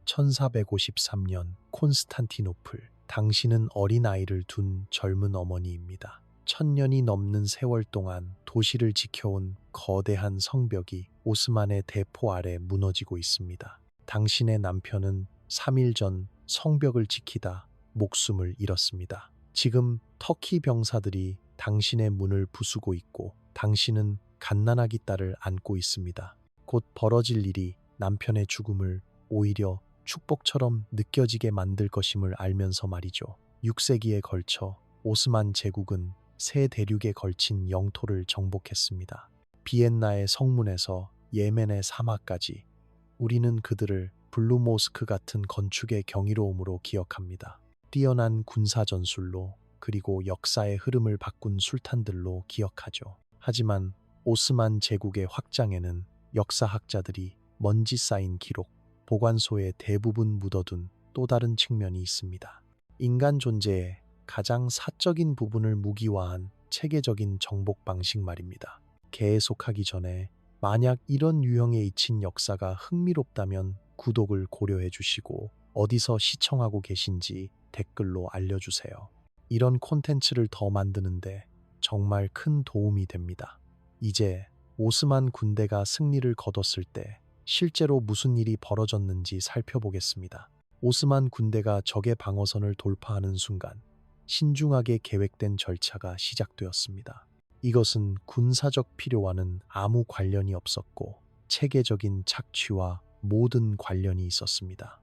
1453년 콘스탄티노플. 당신은 어린아이를 둔 젊은 어머니입니다. 1000년이 넘는 세월 동안 도시를 지켜온 거대한 성벽이 오스만의 대포 아래 무너지고 있습니다. 당신의 남편은 3일 전 성벽을 지키다 목숨을 잃었습니다. 지금 터키 병사들이 당신의 문을 부수고 있고 당신은 갓난아기 딸을 안고 있습니다. 곧 벌어질 일이 남편의 죽음을 오히려 축복처럼 느껴지게 만들 것임을 알면서 말이죠. 6세기에 걸쳐 오스만 제국은 세 대륙에 걸친 영토를 정복했습니다. 비엔나의 성문에서 예멘의 사막까지 우리는 그들을 블루 모스크 같은 건축의 경이로움으로 기억합니다. 뛰어난 군사 전술로 그리고 역사의 흐름을 바꾼 술탄들로 기억하죠. 하지만 오스만 제국의 확장에는 역사학자들이 먼지 쌓인 기록, 보관소에 대부분 묻어둔 또 다른 측면이 있습니다. 인간 존재의 가장 사적인 부분을 무기화한 체계적인 정복 방식 말입니다. 계속하기 전에 만약 이런 유형에 잊힌 역사가 흥미롭다면 구독을 고려해 주시고 어디서 시청하고 계신지 댓글로 알려주세요. 이런 콘텐츠를 더 만드는데 정말 큰 도움이 됩니다. 이제 오스만 군대가 승리를 거뒀을 때 실제로 무슨 일이 벌어졌는지 살펴보겠습니다. 오스만 군대가 적의 방어선을 돌파하는 순간 신중하게 계획된 절차가 시작되었습니다. 이것은 군사적 필요와는 아무 관련이 없었고 체계적인 착취와 모든 관련이 있었습니다.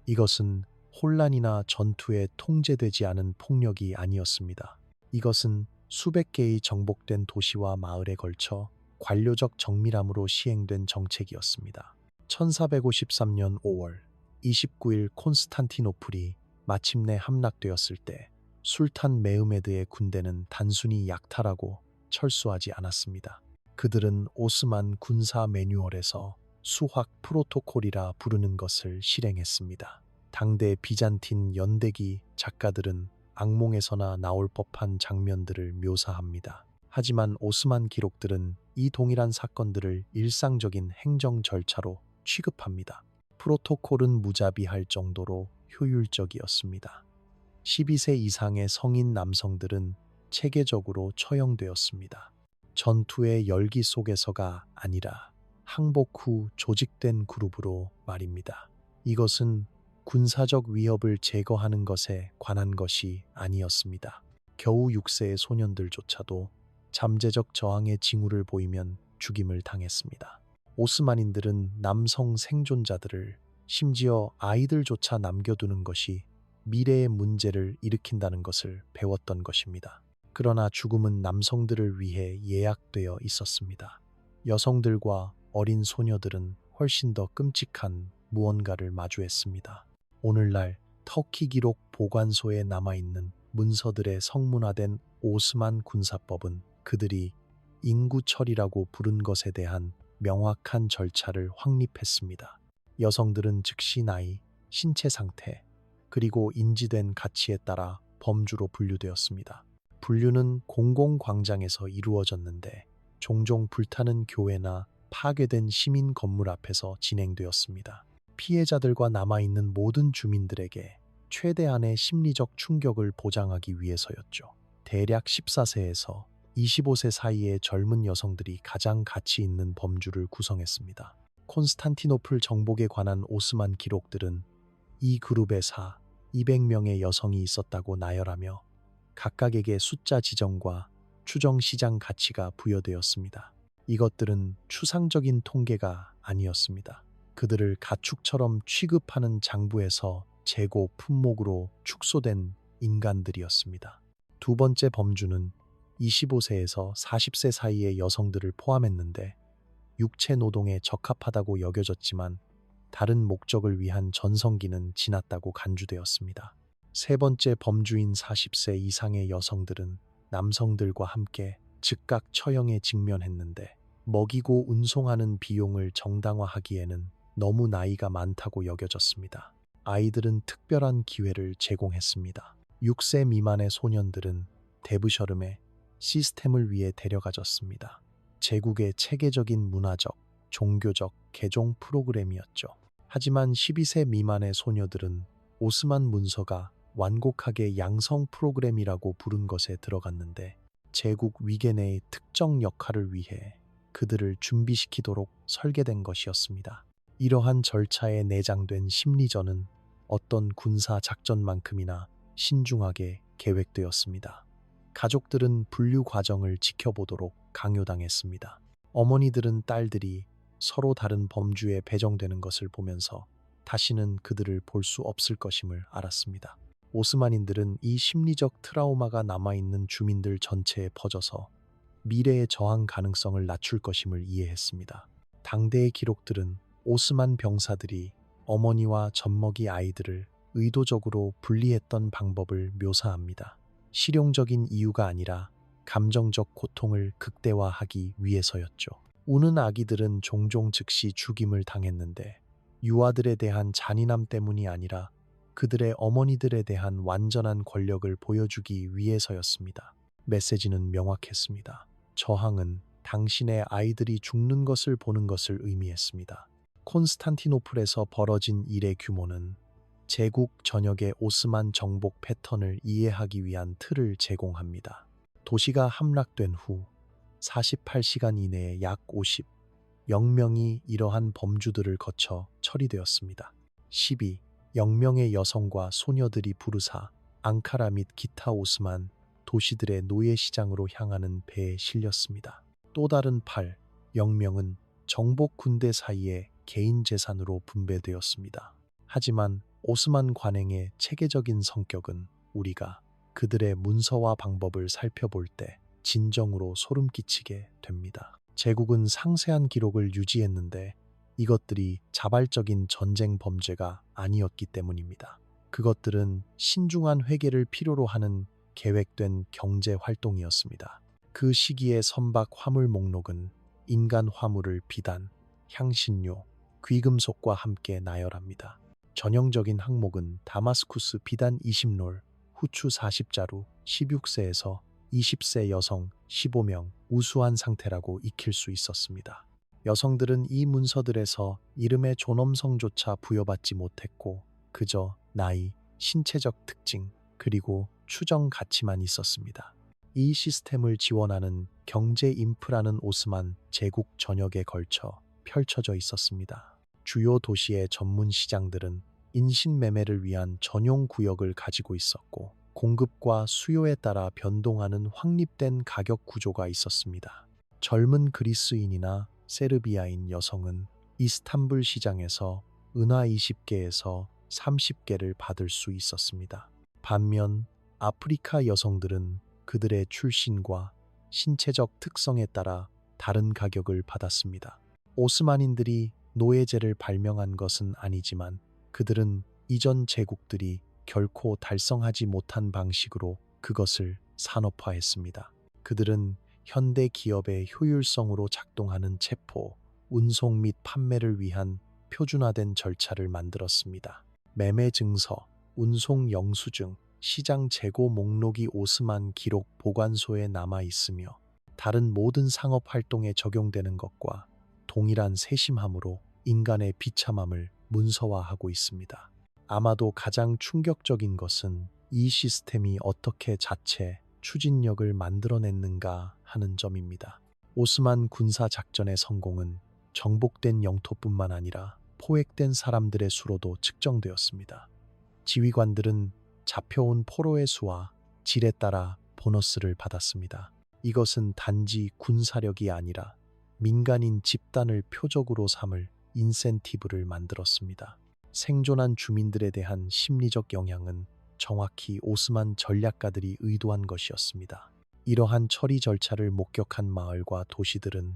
이것은 혼란이나 전투에 통제되지 않은 폭력이 아니었습니다. 이것은 수백 개의 정복된 도시와 마을에 걸쳐 관료적 정밀함으로 시행된 정책이었습니다. 1453년 5월 29일 콘스탄티노플이 마침내 함락되었을 때 술탄 메흐메드의 군대는 단순히 약탈하고 철수하지 않았습니다. 그들은 오스만 군사 매뉴얼에서 수확 프로토콜이라 부르는 것을 실행했습니다. 당대 비잔틴 연대기 작가들은 악몽에서나 나올 법한 장면들을 묘사합니다. 하지만 오스만 기록들은 이 동일한 사건들을 일상적인 행정 절차로 취급합니다. 프로토콜은 무자비할 정도로 효율적이었습니다. 12세 이상의 성인 남성들은 체계적으로 처형되었습니다. 전투의 열기 속에서가 아니라 항복 후 조직된 그룹으로 말입니다. 이것은 군사적 위협을 제거하는 것에 관한 것이 아니었습니다. 겨우 6세의 소년들조차도 잠재적 저항의 징후를 보이면 죽임을 당했습니다. 오스만인들은 남성 생존자들을, 심지어 아이들조차 남겨두는 것이 미래의 문제를 일으킨다는 것을 배웠던 것입니다. 그러나 죽음은 남성들을 위해 예약되어 있었습니다. 여성들과 어린 소녀들은 훨씬 더 끔찍한 무언가를 마주했습니다. 오늘날 터키 기록 보관소에 남아있는 문서들의 성문화된 오스만 군사법은 그들이 인구처리라고 부른 것에 대한 명확한 절차를 확립했습니다. 여성들은 즉시 나이, 신체 상태, 그리고 인지된 가치에 따라 범주로 분류되었습니다. 분류는 공공광장에서 이루어졌는데 종종 불타는 교회나 파괴된 시민 건물 앞에서 진행되었습니다. 피해자들과 남아있는 모든 주민들에게 최대한의 심리적 충격을 보장하기 위해서였죠. 대략 14세에서 25세 사이의 젊은 여성들이 가장 가치 있는 범주를 구성했습니다. 콘스탄티노플 정복에 관한 오스만 기록들은 이 그룹에 200명의 여성이 있었다고 나열하며 각각에게 숫자 지정과 추정 시장 가치가 부여되었습니다. 이것들은 추상적인 통계가 아니었습니다. 그들을 가축처럼 취급하는 장부에서 재고 품목으로 축소된 인간들이었습니다. 두 번째 범주는 25세에서 40세 사이의 여성들을 포함했는데 육체 노동에 적합하다고 여겨졌지만 다른 목적을 위한 전성기는 지났다고 간주되었습니다. 세 번째 범주인 40세 이상의 여성들은 남성들과 함께 즉각 처형에 직면했는데 먹이고 운송하는 비용을 정당화하기에는 너무 나이가 많다고 여겨졌습니다. 아이들은 특별한 기회를 제공했습니다. 6세 미만의 소년들은 데브셔름의 시스템을 위해 데려가졌습니다. 제국의 체계적인 문화적, 종교적 개종 프로그램이었죠. 하지만 12세 미만의 소녀들은 오스만 문서가 완곡하게 양성 프로그램이라고 부른 것에 들어갔는데 제국 위계 내의 특정 역할을 위해 그들을 준비시키도록 설계된 것이었습니다. 이러한 절차에 내장된 심리전은 어떤 군사 작전만큼이나 신중하게 계획되었습니다. 가족들은 분류 과정을 지켜보도록 강요당했습니다. 어머니들은 딸들이 서로 다른 범주에 배정되는 것을 보면서 다시는 그들을 볼 수 없을 것임을 알았습니다. 오스만인들은 이 심리적 트라우마가 남아있는 주민들 전체에 퍼져서 미래의 저항 가능성을 낮출 것임을 이해했습니다. 당대의 기록들은 오스만 병사들이 어머니와 젖먹이 아이들을 의도적으로 분리했던 방법을 묘사합니다. 실용적인 이유가 아니라 감정적 고통을 극대화하기 위해서였죠. 우는 아기들은 종종 즉시 죽임을 당했는데 유아들에 대한 잔인함 때문이 아니라 그들의 어머니들에 대한 완전한 권력을 보여주기 위해서였습니다. 메시지는 명확했습니다. 저항은 당신의 아이들이 죽는 것을 보는 것을 의미했습니다. 콘스탄티노플에서 벌어진 일의 규모는 제국 전역의 오스만 정복 패턴을 이해하기 위한 틀을 제공합니다. 도시가 함락된 후 48시간 이내에 약 50명이 이러한 범주들을 거쳐 처리되었습니다. 12명의 여성과 소녀들이 부르사 앙카라 및 기타 오스만 도시들의 노예시장으로 향하는 배에 실렸습니다. 또 다른 8명은 정복 군대 사이에 개인 재산으로 분배되었습니다. 하지만 오스만 관행의 체계적인 성격은 우리가 그들의 문서와 방법을 살펴볼 때 진정으로 소름 끼치게 됩니다. 제국은 상세한 기록을 유지했는데 이것들이 자발적인 전쟁 범죄가 아니었기 때문입니다. 그것들은 신중한 회계를 필요로 하는 계획된 경제 활동이었습니다. 그 시기의 선박 화물 목록은 인간 화물을 비단, 향신료, 귀금속과 함께 나열합니다. 전형적인 항목은 다마스쿠스 비단 20롤, 후추 40자루, 16세에서 20세 여성 15명, 우수한 상태라고 익힐 수 있었습니다. 여성들은 이 문서들에서 이름의 존엄성조차 부여받지 못했고 그저 나이, 신체적 특징, 그리고 추정 가치만 있었습니다. 이 시스템을 지원하는 경제 인프라는 오스만 제국 전역에 걸쳐 펼쳐져 있었습니다. 주요 도시의 전문 시장들은 인신매매를 위한 전용 구역을 가지고 있었고 공급과 수요에 따라 변동하는 확립된 가격 구조가 있었습니다. 젊은 그리스인이나 세르비아인 여성은 이스탄불 시장에서 은화 20개에서 30개를 받을 수 있었습니다. 반면 아프리카 여성들은 그들의 출신과 신체적 특성에 따라 다른 가격을 받았습니다. 오스만인들이 노예제를 발명한 것은 아니지만 그들은 이전 제국들이 결코 달성하지 못한 방식으로 그것을 산업화했습니다. 그들은 현대 기업의 효율성으로 작동하는 체포, 운송 및 판매를 위한 표준화된 절차를 만들었습니다. 매매 증서, 운송 영수증, 시장 재고 목록이 오스만 기록 보관소에 남아 있으며 다른 모든 상업 활동에 적용되는 것과 동일한 세심함으로 인간의 비참함을 문서화하고 있습니다. 아마도 가장 충격적인 것은 이 시스템이 어떻게 자체 추진력을 만들어냈는가 하는 점입니다. 오스만 군사 작전의 성공은 정복된 영토뿐만 아니라 포획된 사람들의 수로도 측정되었습니다. 지휘관들은 잡혀온 포로의 수와 질에 따라 보너스를 받았습니다. 이것은 단지 군사력이 아니라 민간인 집단을 표적으로 삼을 인센티브를 만들었습니다. 생존한 주민들에 대한 심리적 영향은 정확히 오스만 전략가들이 의도한 것이었습니다. 이러한 처리 절차를 목격한 마을과 도시들은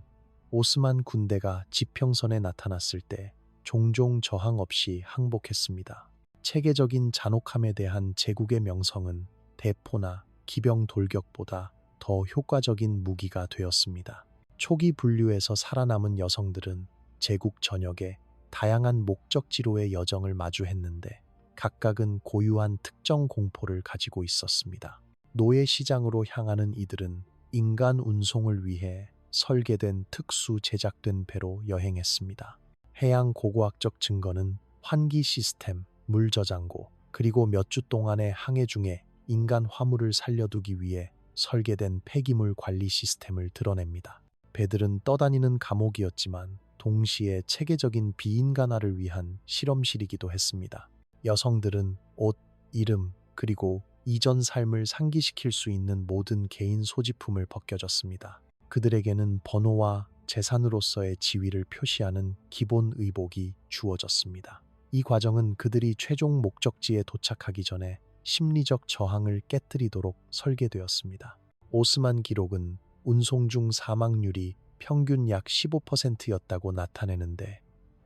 오스만 군대가 지평선에 나타났을 때 종종 저항 없이 항복했습니다. 체계적인 잔혹함에 대한 제국의 명성은 대포나 기병 돌격보다 더 효과적인 무기가 되었습니다. 초기 분류에서 살아남은 여성들은 제국 전역에 다양한 목적지로의 여정을 마주했는데 각각은 고유한 특정 공포를 가지고 있었습니다. 노예 시장으로 향하는 이들은 인간 운송을 위해 설계된 특수 제작된 배로 여행했습니다. 해양 고고학적 증거는 환기 시스템, 물 저장고, 그리고 몇 주 동안의 항해 중에 인간 화물을 살려두기 위해 설계된 폐기물 관리 시스템을 드러냅니다. 배들은 떠다니는 감옥이었지만 동시에 체계적인 비인간화를 위한 실험실이기도 했습니다. 여성들은 옷, 이름, 그리고 이전 삶을 상기시킬 수 있는 모든 개인 소지품을 벗겨졌습니다. 그들에게는 번호와 재산으로서의 지위를 표시하는 기본 의복이 주어졌습니다. 이 과정은 그들이 최종 목적지에 도착하기 전에 심리적 저항을 깨뜨리도록 설계되었습니다. 오스만 기록은 운송 중 사망률이 평균 약 15%였다고 나타내는데,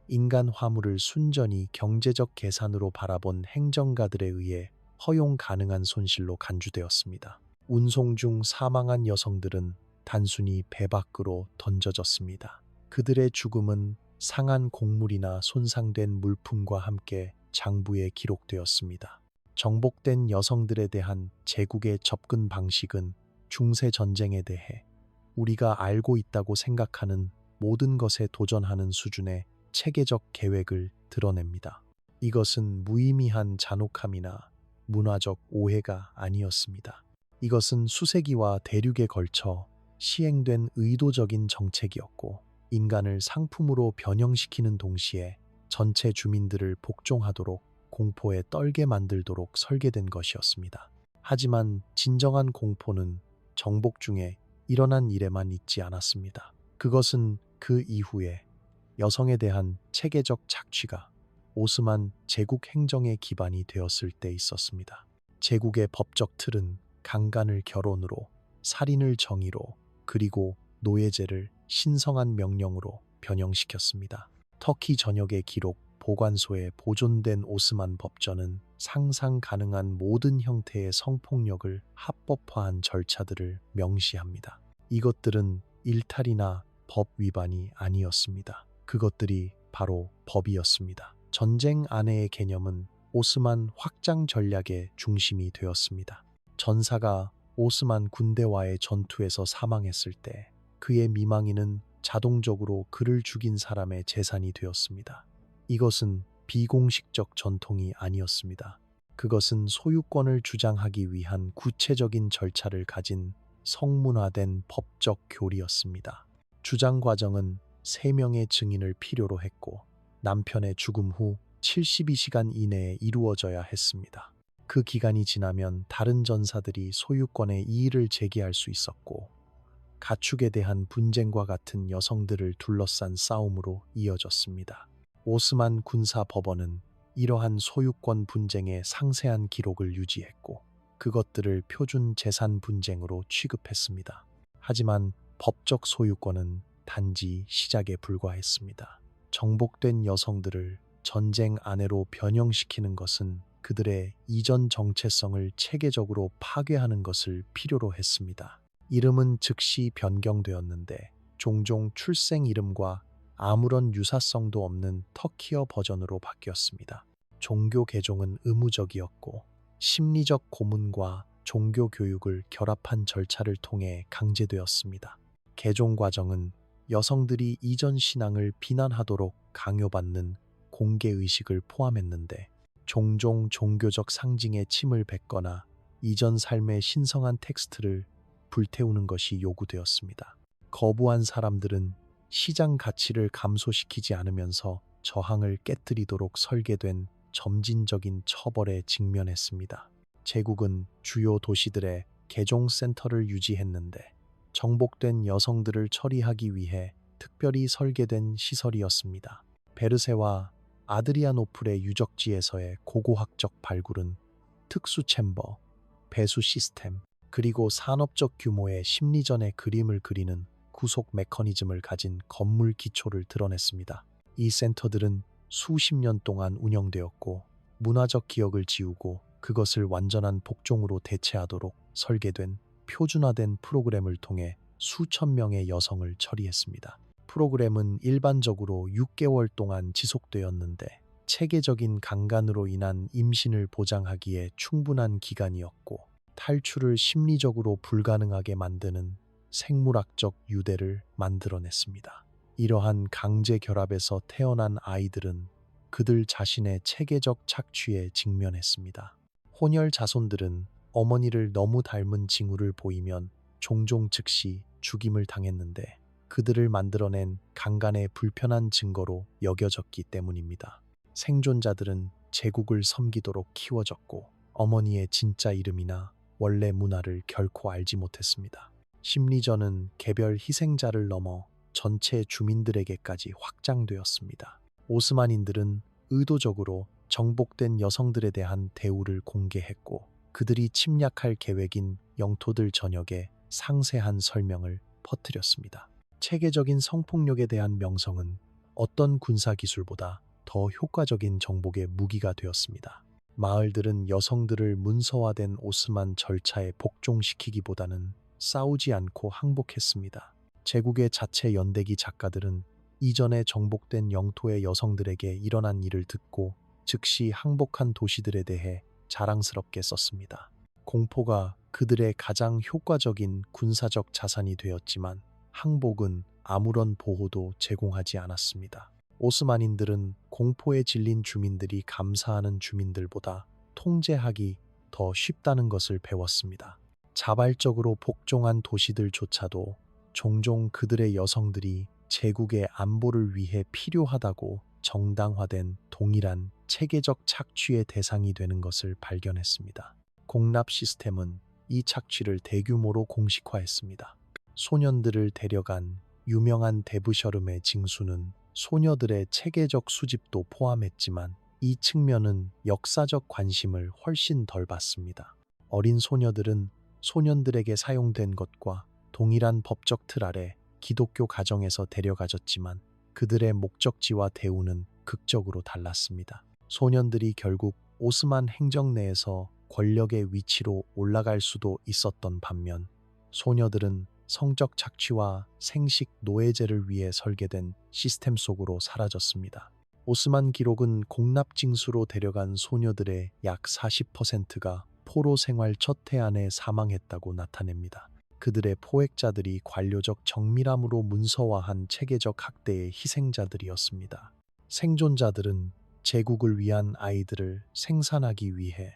인간 화물을 순전히 경제적 계산으로 바라본 행정가들에 의해 허용 가능한 손실로 간주되었습니다. 운송 중 사망한 여성들은 단순히 배 밖으로 던져졌습니다. 그들의 죽음은 상한 곡물이나 손상된 물품과 함께 장부에 기록되었습니다. 정복된 여성들에 대한 제국의 접근 방식은 중세 전쟁에 대해 우리가 알고 있다고 생각하는 모든 것에 도전하는 수준의 체계적 계획을 드러냅니다. 이것은 무의미한 잔혹함이나 문화적 오해가 아니었습니다. 이것은 수세기와 대륙에 걸쳐 시행된 의도적인 정책이었고, 인간을 상품으로 변형시키는 동시에 전체 주민들을 복종하도록 공포에 떨게 만들도록 설계된 것이었습니다. 하지만 진정한 공포는 정복 중에 일어난 일에만 있지 않았습니다. 그것은 그 이후에 여성에 대한 체계적 착취가 오스만 제국 행정의 기반이 되었을 때 있었습니다. 제국의 법적 틀은 강간을 결혼으로, 살인을 정의로, 그리고 노예제를 신성한 명령으로 변형시켰습니다. 터키 전역의 기록 보관소에 보존된 오스만 법전은 상상 가능한 모든 형태의 성폭력을 합법화한 절차들을 명시합니다. 이것들은 일탈이나 법 위반이 아니었습니다. 그것들이 바로 법이었습니다. 전쟁 안해의 개념은 오스만 확장 전략의 중심이 되었습니다. 전사가 오스만 군대와의 전투에서 사망했을 때 그의 미망인은 자동적으로 그를 죽인 사람의 재산이 되었습니다. 이것은 비공식적 전통이 아니었습니다. 그것은 소유권을 주장하기 위한 구체적인 절차를 가진 성문화된 법적 교리였습니다. 주장 과정은 3명의 증인을 필요로 했고, 남편의 죽음 후 72시간 이내에 이루어져야 했습니다. 그 기간이 지나면 다른 전사들이 소유권의 이의를 제기할 수 있었고, 가축에 대한 분쟁과 같은 여성들을 둘러싼 싸움으로 이어졌습니다. 오스만 군사 법원은 이러한 소유권 분쟁의 상세한 기록을 유지했고, 그것들을 표준 재산 분쟁으로 취급했습니다. 하지만 법적 소유권은 단지 시작에 불과했습니다. 정복된 여성들을 전쟁 아내로 변형시키는 것은 그들의 이전 정체성을 체계적으로 파괴하는 것을 필요로 했습니다. 이름은 즉시 변경되었는데, 종종 출생 이름과 아무런 유사성도 없는 터키어 버전으로 바뀌었습니다. 종교 개종은 의무적이었고, 심리적 고문과 종교 교육을 결합한 절차를 통해 강제되었습니다. 개종 과정은 여성들이 이전 신앙을 비난하도록 강요받는 공개의식을 포함했는데, 종종 종교적 상징에 침을 뱉거나 이전 삶의 신성한 텍스트를 불태우는 것이 요구되었습니다. 거부한 사람들은 시장 가치를 감소시키지 않으면서 저항을 깨뜨리도록 설계된 점진적인 처벌에 직면했습니다. 제국은 주요 도시들의 개종센터를 유지했는데, 정복된 여성들을 처리하기 위해 특별히 설계된 시설이었습니다. 베르세와 아드리아노플의 유적지에서의 고고학적 발굴은 특수 챔버, 배수 시스템, 그리고 산업적 규모의 심리전의 그림을 그리는 구속 메커니즘을 가진 건물 기초를 드러냈습니다. 이 센터들은 수십 년 동안 운영되었고, 문화적 기억을 지우고 그것을 완전한 복종으로 대체하도록 설계된 표준화된 프로그램을 통해 수천 명의 여성을 처리했습니다. 프로그램은 일반적으로 6개월 동안 지속되었는데, 체계적인 강간으로 인한 임신을 보장하기에 충분한 기간이었고, 탈출을 심리적으로 불가능하게 만드는 생물학적 유대를 만들어냈습니다. 이러한 강제 결합에서 태어난 아이들은 그들 자신의 체계적 착취에 직면했습니다. 혼혈 자손들은 어머니를 너무 닮은 징후를 보이면 종종 즉시 죽임을 당했는데 그들을 만들어낸 강간의 불편한 증거로 여겨졌기 때문입니다. 생존자들은 제국을 섬기도록 키워졌고 어머니의 진짜 이름이나 원래 문화를 결코 알지 못했습니다. 심리전은 개별 희생자를 넘어 전체 주민들에게까지 확장되었습니다. 오스만인들은 의도적으로 정복된 여성들에 대한 대우를 공개했고 그들이 침략할 계획인 영토들 전역에 상세한 설명을 퍼뜨렸습니다. 체계적인 성폭력에 대한 명성은 어떤 군사기술보다 더 효과적인 정복의 무기가 되었습니다. 마을들은 여성들을 문서화된 오스만 절차에 복종시키기보다는 싸우지 않고 항복했습니다. 제국의 자체 연대기 작가들은 이전에 정복된 영토의 여성들에게 일어난 일을 듣고 즉시 항복한 도시들에 대해 자랑스럽게 썼습니다. 공포가 그들의 가장 효과적인 군사적 자산이 되었지만 항복은 아무런 보호도 제공하지 않았습니다. 오스만인들은 공포에 질린 주민들이 감사하는 주민들보다 통제하기 더 쉽다는 것을 배웠습니다. 자발적으로 복종한 도시들조차도 종종 그들의 여성들이 제국의 안보를 위해 필요하다고 정당화된 동일한 체계적 착취의 대상이 되는 것을 발견했습니다. 공납 시스템은 이 착취를 대규모로 공식화했습니다. 소년들을 데려간 유명한 데브셔름의 징수는 소녀들의 체계적 수집도 포함했지만 이 측면은 역사적 관심을 훨씬 덜 받습니다. 어린 소녀들은 소년들에게 사용된 것과 동일한 법적 틀 아래 기독교 가정에서 데려가졌지만 그들의 목적지와 대우는 극적으로 달랐습니다. 소년들이 결국 오스만 행정 내에서 권력의 위치로 올라갈 수도 있었던 반면 소녀들은 성적 착취와 생식 노예제를 위해 설계된 시스템 속으로 사라졌습니다. 오스만 기록은 공납징수로 데려간 소녀들의 약 40%가 포로 생활 첫 해 안에 사망했다고 나타냅니다. 그들의 포획자들이 관료적 정밀함으로 문서화한 체계적 학대의 희생자들이었습니다. 생존자들은 제국을 위한 아이들을 생산하기 위해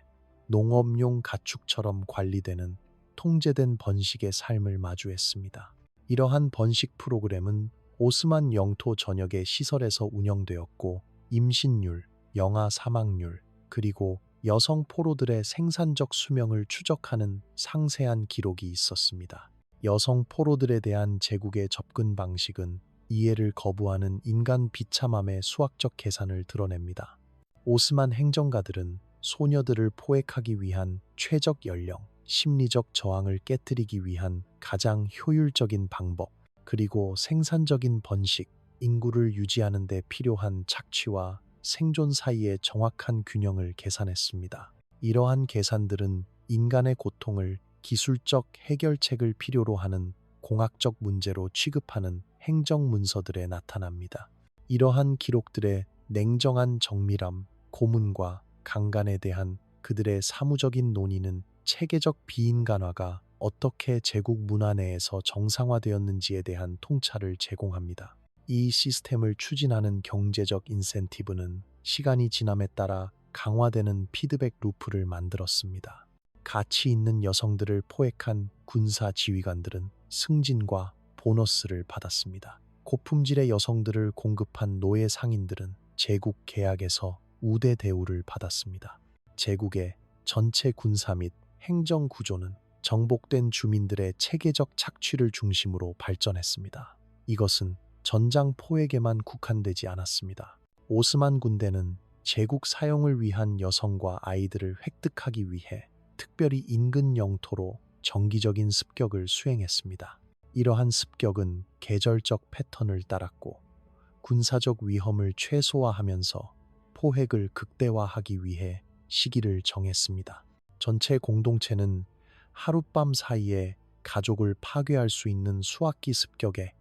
농업용 가축처럼 관리되는 통제된 번식의 삶을 마주했습니다. 이러한 번식 프로그램은 오스만 영토 전역의 시설에서 운영되었고 임신율, 영아 사망률, 그리고 여성 포로들의 생산적 수명을 추적하는 상세한 기록이 있었습니다. 여성 포로들에 대한 제국의 접근 방식은 이해를 거부하는 인간 비참함의 수학적 계산을 드러냅니다. 오스만 행정가들은 소녀들을 포획하기 위한 최적 연령, 심리적 저항을 깨뜨리기 위한 가장 효율적인 방법, 그리고 생산적인 번식, 인구를 유지하는 데 필요한 착취와 생존 사이의 정확한 균형을 계산했습니다. 이러한 계산들은 인간의 고통을 기술적 해결책을 필요로 하는 공학적 문제로 취급하는 행정 문서들에 나타납니다. 이러한 기록들의 냉정한 정밀함, 고문과 강간에 대한 그들의 사무적인 논의는 체계적 비인간화가 어떻게 제국 문화 내에서 정상화되었는지에 대한 통찰을 제공합니다. 이 시스템을 추진하는 경제적 인센티브는 시간이 지남에 따라 강화되는 피드백 루프를 만들었습니다. 가치 있는 여성들을 포획한 군사 지휘관들은 승진과 보너스를 받았습니다. 고품질의 여성들을 공급한 노예 상인들은 제국 계약에서 우대 대우를 받았습니다. 제국의 전체 군사 및 행정 구조는 정복된 주민들의 체계적 착취를 중심으로 발전했습니다. 이것은 전장 포획에만 국한되지 않았습니다. 오스만 군대는 제국 사용을 위한 여성과 아이들을 획득하기 위해 특별히 인근 영토로 정기적인 습격을 수행했습니다. 이러한 습격은 계절적 패턴을 따랐고 군사적 위험을 최소화하면서 포획을 극대화하기 위해 시기를 정했습니다. 전체 공동체는 하룻밤 사이에 가족을 파괴할 수 있는 수학기 습격에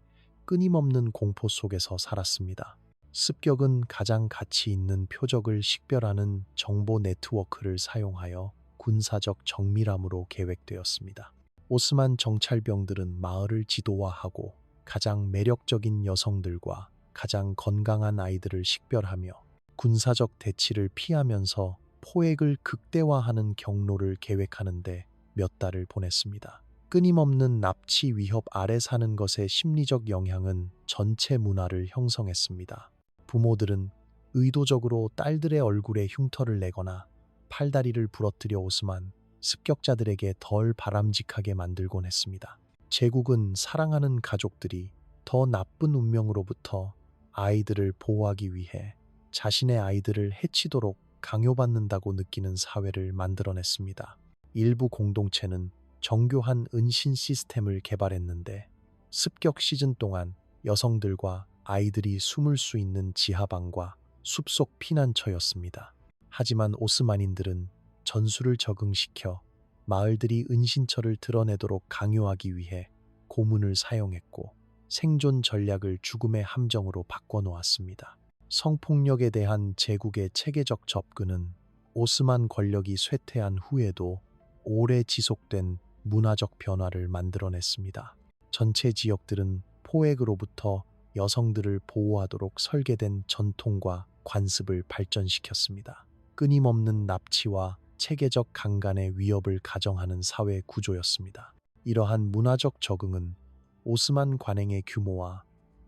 끊임없는 공포 속에서 살았습니다. 습격은 가장 가치 있는 표적을 식별하는 정보 네트워크를 사용하여 군사적 정밀함으로 계획되었습니다. 오스만 정찰병들은 마을을 지도화하고 가장 매력적인 여성들과 가장 건강한 아이들을 식별하며 군사적 대치를 피하면서 포획을 극대화하는 경로를 계획하는데 몇 달을 보냈습니다. 끊임없는 납치 위협 아래 사는 것의 심리적 영향은 전체 문화를 형성했습니다. 부모들은 의도적으로 딸들의 얼굴에 흉터를 내거나 팔다리를 부러뜨려 오스만 습격자들에게 덜 바람직하게 만들곤 했습니다. 제국은 사랑하는 가족들이 더 나쁜 운명으로부터 아이들을 보호하기 위해 자신의 아이들을 해치도록 강요받는다고 느끼는 사회를 만들어냈습니다. 일부 공동체는 정교한 은신 시스템을 개발했는데 습격 시즌 동안 여성들과 아이들이 숨을 수 있는 지하방과 숲속 피난처였습니다. 하지만 오스만인들은 전술을 적응시켜 마을들이 은신처를 드러내도록 강요하기 위해 고문을 사용했고 생존 전략을 죽음의 함정으로 바꿔놓았습니다. 성폭력에 대한 제국의 체계적 접근은 오스만 권력이 쇠퇴한 후에도 오래 지속된 문화적 변화를 만들어냈습니다. 전체 지역들은 포획으로부터 여성들을 보호하도록 설계된 전통과 관습을 발전시켰습니다. 끊임없는 납치와 체계적 강간의 위협을 가정하는 사회 구조였습니다. 이러한 문화적 적응은 오스만 관행의 규모와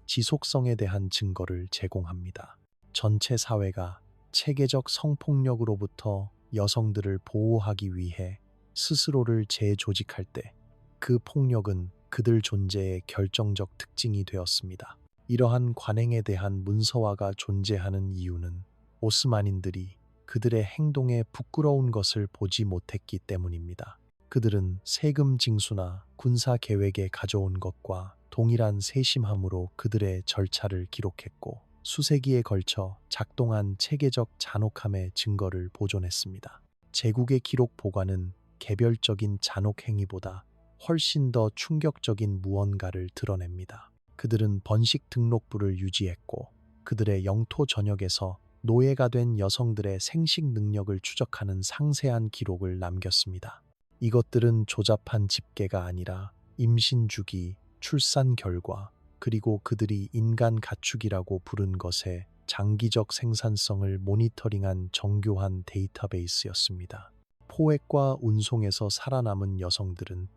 지속성에 대한 증거를 제공합니다. 전체 사회가 체계적 성폭력으로부터 여성들을 보호하기 위해 스스로를 재조직할 때 그 폭력은 그들 존재의 결정적 특징이 되었습니다. 이러한 관행에 대한 문서화가 존재하는 이유는 오스만인들이 그들의 행동에 부끄러운 것을 보지 못했기 때문입니다. 그들은 세금 징수나 군사 계획에 가져온 것과 동일한 세심함으로 그들의 절차를 기록했고 수세기에 걸쳐 작동한 체계적 잔혹함의 증거를 보존했습니다. 제국의 기록 보관은 개별적인 잔혹 행위보다 훨씬 더 충격적인 무언가를 드러냅니다. 그들은 번식 등록부를 유지했고 그들의 영토 전역에서 노예가 된 여성들의 생식 능력을 추적하는 상세한 기록을 남겼습니다. 이것들은 조잡한 집계가 아니라 임신 주기, 출산 결과, 그리고 그들이 인간 가축이라고 부른 것의 장기적 생산성을 모니터링한 정교한 데이터베이스였습니다. 포획과 운송에서 살아남은 여성들은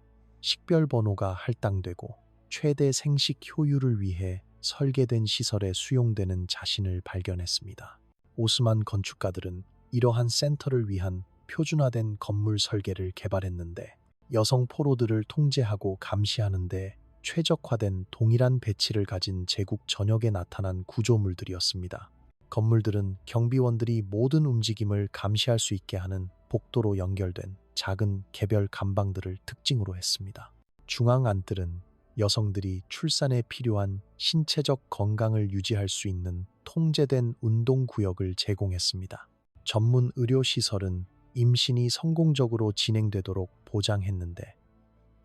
식별 번호가 할당되고 최대 생식 효율을 위해 설계된 시설에 수용되는 자신을 발견했습니다. 오스만 건축가들은 이러한 센터를 위한 표준화된 건물 설계를 개발했는데 여성 포로들을 통제하고 감시하는데 최적화된 동일한 배치를 가진 제국 전역에 나타난 구조물들이었습니다. 건물들은 경비원들이 모든 움직임을 감시할 수 있게 하는 복도로 연결된 작은 개별 감방들을 특징으로 했습니다. 중앙 안뜰은 여성들이 출산에 필요한 신체적 건강을 유지할 수 있는 통제된 운동구역을 제공했습니다. 전문 의료시설은 임신이 성공적으로 진행되도록 보장했는데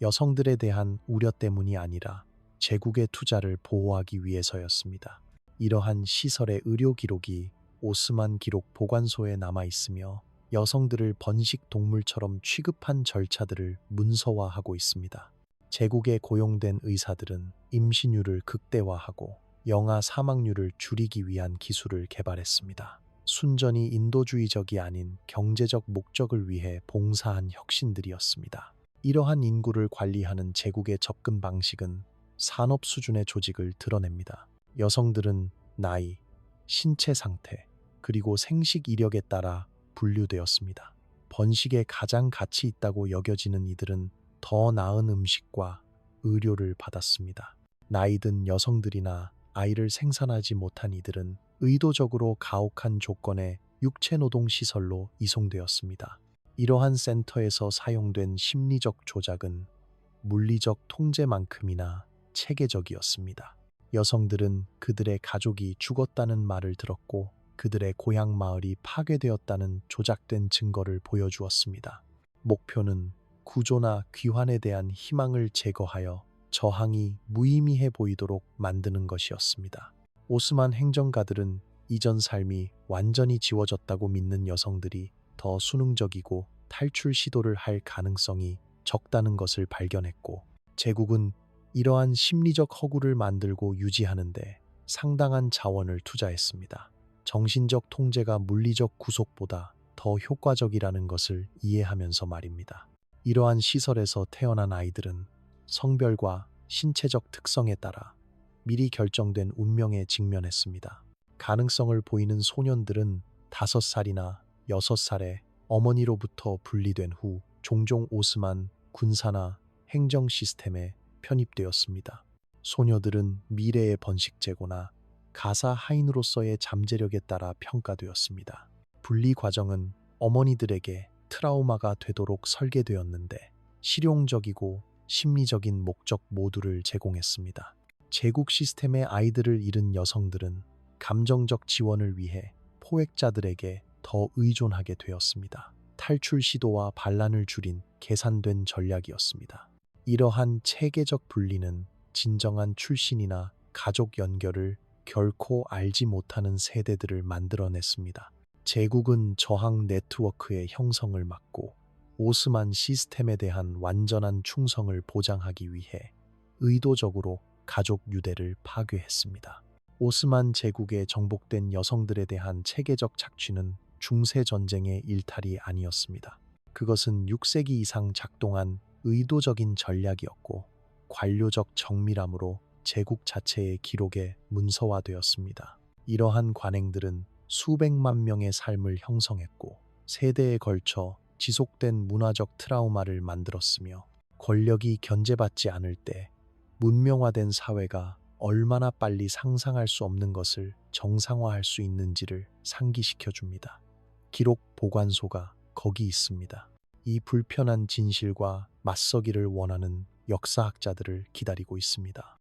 여성들에 대한 우려 때문이 아니라 제국의 투자를 보호하기 위해서였습니다. 이러한 시설의 의료 기록이 오스만 기록 보관소에 남아 있으며 여성들을 번식 동물처럼 취급한 절차들을 문서화하고 있습니다. 제국에 고용된 의사들은 임신율을 극대화하고 영아 사망률을 줄이기 위한 기술을 개발했습니다. 순전히 인도주의적이 아닌 경제적 목적을 위해 봉사한 혁신들이었습니다. 이러한 인구를 관리하는 제국의 접근 방식은 산업 수준의 조직을 드러냅니다. 여성들은 나이, 신체 상태, 그리고 생식 이력에 따라 분류되었습니다. 번식에 가장 가치 있다고 여겨지는 이들은 더 나은 음식과 의료를 받았습니다. 나이든 여성들이나 아이를 생산하지 못한 이들은 의도적으로 가혹한 조건의 육체노동 시설로 이송되었습니다. 이러한 센터에서 사용된 심리적 조작은 물리적 통제만큼이나 체계적이었습니다. 여성들은 그들의 가족이 죽었다는 말을 들었고 그들의 고향 마을이 파괴되었다는 조작된 증거를 보여주었습니다. 목표는 구조나 귀환에 대한 희망을 제거하여 저항이 무의미해 보이도록 만드는 것이었습니다. 오스만 행정가들은 이전 삶이 완전히 지워졌다고 믿는 여성들이 더 수능적이고 탈출 시도를 할 가능성이 적다는 것을 발견했고 제국은 이러한 심리적 허구를 만들고 유지하는 데 상당한 자원을 투자했습니다. 정신적 통제가 물리적 구속보다 더 효과적이라는 것을 이해하면서 말입니다. 이러한 시설에서 태어난 아이들은 성별과 신체적 특성에 따라 미리 결정된 운명에 직면했습니다. 가능성을 보이는 소년들은 5살이나 6살에 어머니로부터 분리된 후 종종 오스만 군사나 행정 시스템에 편입되었습니다. 소녀들은 미래의 번식제고나 가사 하인으로서의 잠재력에 따라 평가되었습니다. 분리 과정은 어머니들에게 트라우마가 되도록 설계되었는데 실용적이고 심리적인 목적 모두를 제공했습니다. 제국 시스템의 아이들을 잃은 여성들은 감정적 지원을 위해 포획자들에게 더 의존하게 되었습니다. 탈출 시도와 반란을 줄인 계산된 전략이었습니다. 이러한 체계적 분리는 진정한 출신이나 가족 연결을 결코 알지 못하는 세대들을 만들어냈습니다. 제국은 저항 네트워크의 형성을 막고 오스만 시스템에 대한 완전한 충성을 보장하기 위해 의도적으로 가족 유대를 파괴했습니다. 오스만 제국에 정복된 여성들에 대한 체계적 착취는 중세 전쟁의 일탈이 아니었습니다. 그것은 6세기 이상 작동한 의도적인 전략이었고 관료적 정밀함으로 제국 자체의 기록에 문서화되었습니다. 이러한 관행들은 수백만 명의 삶을 형성했고 세대에 걸쳐 지속된 문화적 트라우마를 만들었으며 권력이 견제받지 않을 때 문명화된 사회가 얼마나 빨리 상상할 수 없는 것을 정상화할 수 있는지를 상기시켜 줍니다. 기록 보관소가 거기 있습니다. 이 불편한 진실과 맞서기를 원하는 역사학자들을 기다리고 있습니다.